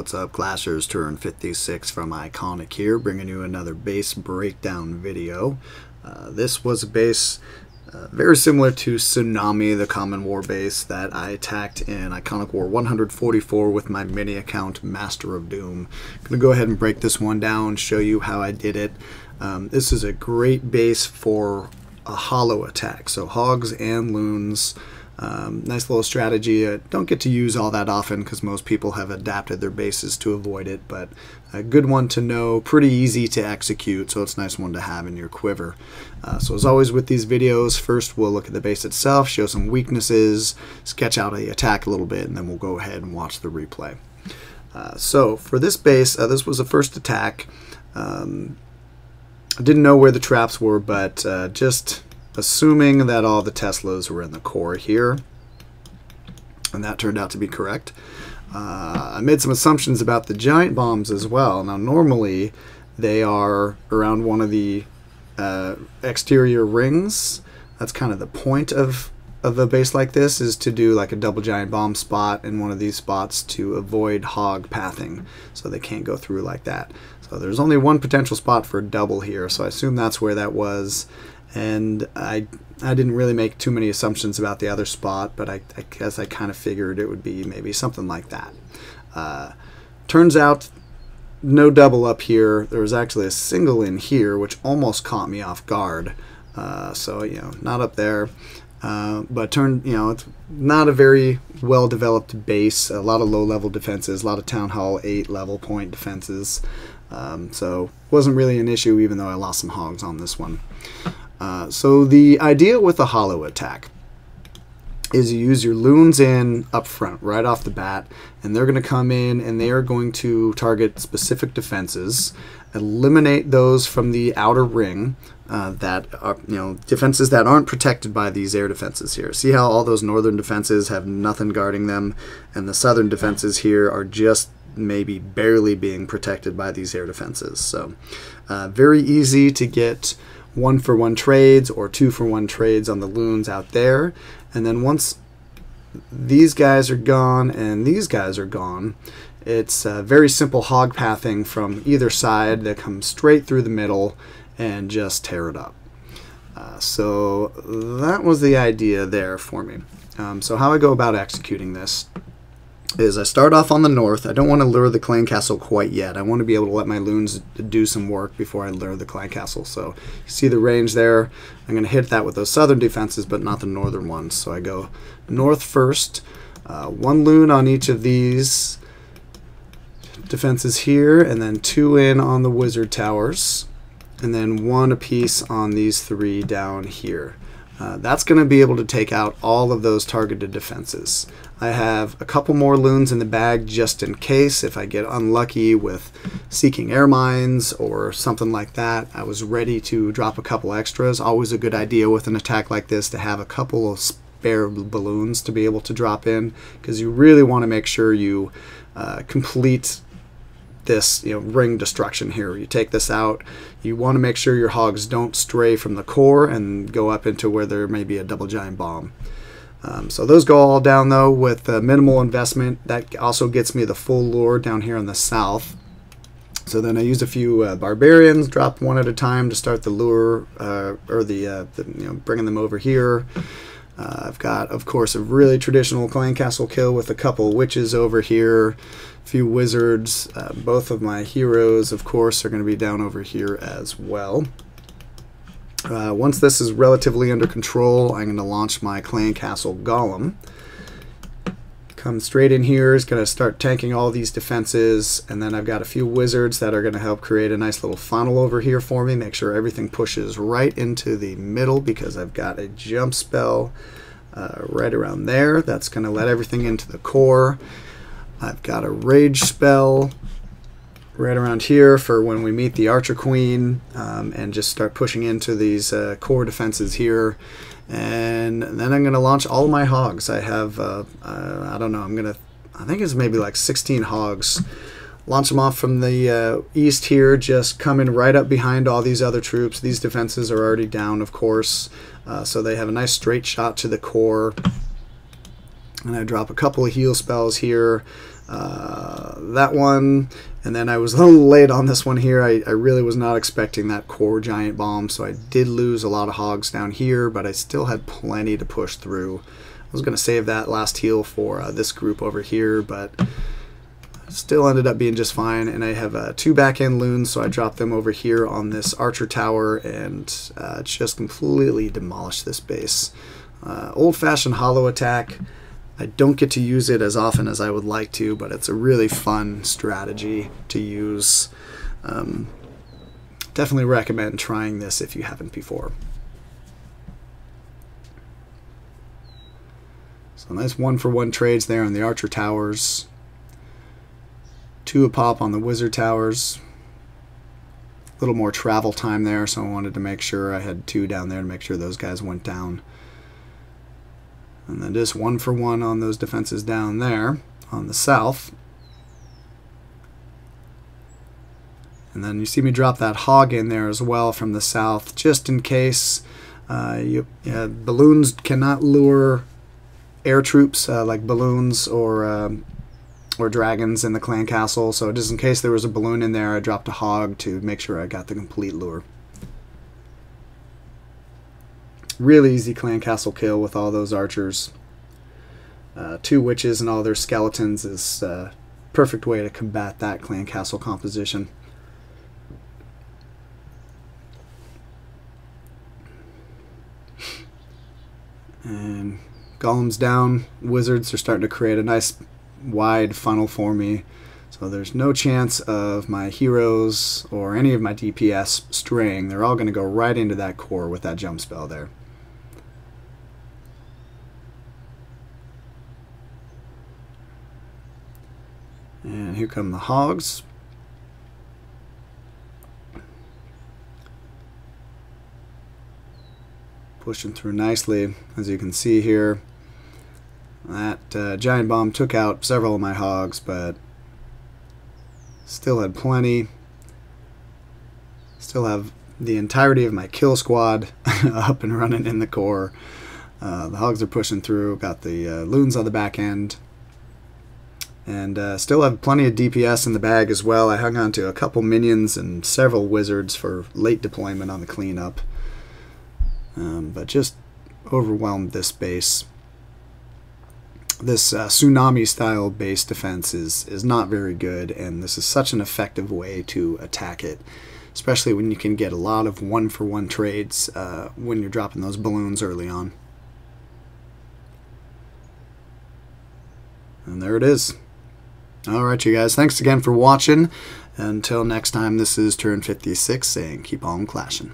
What's up, Clashers? Turn 56 from iKonik here, bringing you another base breakdown video. This was a base very similar to Tsunami, the Common War base that I attacked in iKonik War 144 with my mini account, Master of Doom. I'm going to go ahead and break this one down, show you how I did it. This is a great base for a holo attack, so hogs and loons. Nice little strategy. Don't get to use all that often because most people have adapted their bases to avoid it, but a good one to know, pretty easy to execute, so it's a nice one to have in your quiver. So as always with these videos, first we'll look at the base itself, show some weaknesses, sketch out the attack a little bit, and then we'll go ahead and watch the replay. So for this base, this was the first attack. I didn't know where the traps were, but just assuming that all the Teslas were in the core here, and that turned out to be correct. I made some assumptions about the giant bombs as well. Now normally they are around one of the exterior rings. That's kind of the point of a base like this, is to do like a double giant bomb spot in one of these spots to avoid hog pathing, so they can't go through like that. So there's only one potential spot for a double here, so I assume that's where that was. And I didn't really make too many assumptions about the other spot, but I guess I kind of figured it would be maybe something like that. Turns out no double up here. There was actually a single in here, which almost caught me off guard. So, you know, not up there. But it's not a very well developed base. A lot of low level defenses, a lot of Town Hall 8 level point defenses. So wasn't really an issue, even though I lost some hogs on this one. So the idea with a holo attack is you use your loons in up front right off the bat, and they're going to come in and they are going to target specific defenses, eliminate those from the outer ring that are, defenses that aren't protected by these air defenses here. See how all those northern defenses have nothing guarding them, and the southern defenses here are just maybe barely being protected by these air defenses. So very easy to get 1-for-1 trades or 2-for-1 trades on the loons out there. And then once these guys are gone and these guys are gone, it's very simple hog pathing from either side that comes straight through the middle and just tear it up. So that was the idea there for me. So how I go about executing this is I start off on the north. I don't want to lure the clan castle quite yet. I want to be able to let my loons do some work before I lure the clan castle. So you see the range there. I'm going to hit that with those southern defenses, but not the northern ones. So I go north first. One loon on each of these defenses here, and then 2 in on the wizard towers, and then 1 apiece on these 3 down here. That's going to be able to take out all of those targeted defenses. I have a couple more loons in the bag just in case if I get unlucky with seeking air mines or something like that. I was ready to drop a couple extras. Always a good idea with an attack like this to have a couple of spare balloons to be able to drop in, because you really want to make sure you complete this ring destruction here. You take this out, you want to make sure your hogs don't stray from the core and go up into where there may be a double giant bomb. So those go all down though with minimal investment. That also gets me the full lure down here on the south. So then I use a few barbarians, drop 1 at a time to start the lure, or bringing them over here. I've got, of course, a really traditional clan castle kill with a couple witches over here, a few wizards. Both of my heroes, of course, are going to be down over here as well. Once this is relatively under control, I'm going to launch my clan castle golem. Come straight in here, is going to start tanking all these defenses, and then I've got a few wizards that are going to help create a nice little funnel over here for me, make sure everything pushes right into the middle, because I've got a jump spell right around there. That's going to let everything into the core. I've got a rage spell right around here for when we meet the Archer Queen, and just start pushing into these core defenses here. And then I'm going to launch all my hogs. I have, I don't know, I think it's maybe like 16 hogs. Launch them off from the east here, just coming right up behind all these other troops. These defenses are already down, of course, so they have a nice straight shot to the core. And I drop a couple of heal spells here. That one, and then I was a little late on this one here. I really was not expecting that core giant bomb, so I did lose a lot of hogs down here, but I still had plenty to push through. I was going to save that last heal for this group over here, but still ended up being just fine. And I have 2 back-end loons, so I dropped them over here on this archer tower and just completely demolished this base. Old-fashioned holo attack. I don't get to use it as often as I would like to, but it's a really fun strategy to use. Definitely recommend trying this if you haven't before. So nice 1-for-1 trades there on the archer towers. 2 a pop on the wizard towers. A little more travel time there, so I wanted to make sure I had 2 down there to make sure those guys went down. And then just 1-for-1 on those defenses down there on the south. And then you see me drop that hog in there as well from the south, just in case. Balloons cannot lure air troops like balloons or dragons in the clan castle. So just in case there was a balloon in there, I dropped a hog to make sure I got the complete lure. Really easy clan castle kill with all those archers. 2 witches and all their skeletons is a perfect way to combat that clan castle composition. And golems down, wizards are starting to create a nice wide funnel for me. So there's no chance of my heroes or any of my DPS straying. They're all going to go right into that core with that jump spell there. And here come the hogs. Pushing through nicely, as you can see here. That giant bomb took out several of my hogs, but still had plenty. Still have the entirety of my kill squad up and running in the core. The hogs are pushing through. Got the loons on the back end. And still have plenty of DPS in the bag as well. I hung on to a couple minions and several wizards for late deployment on the cleanup. But just overwhelmed this base. This tsunami-style base defense is not very good, and this is such an effective way to attack it, especially when you can get a lot of 1-for-1 trades when you're dropping those balloons early on. And there it is. Alright, you guys, thanks again for watching. Until next time, this is Turn 56 saying keep on clashing.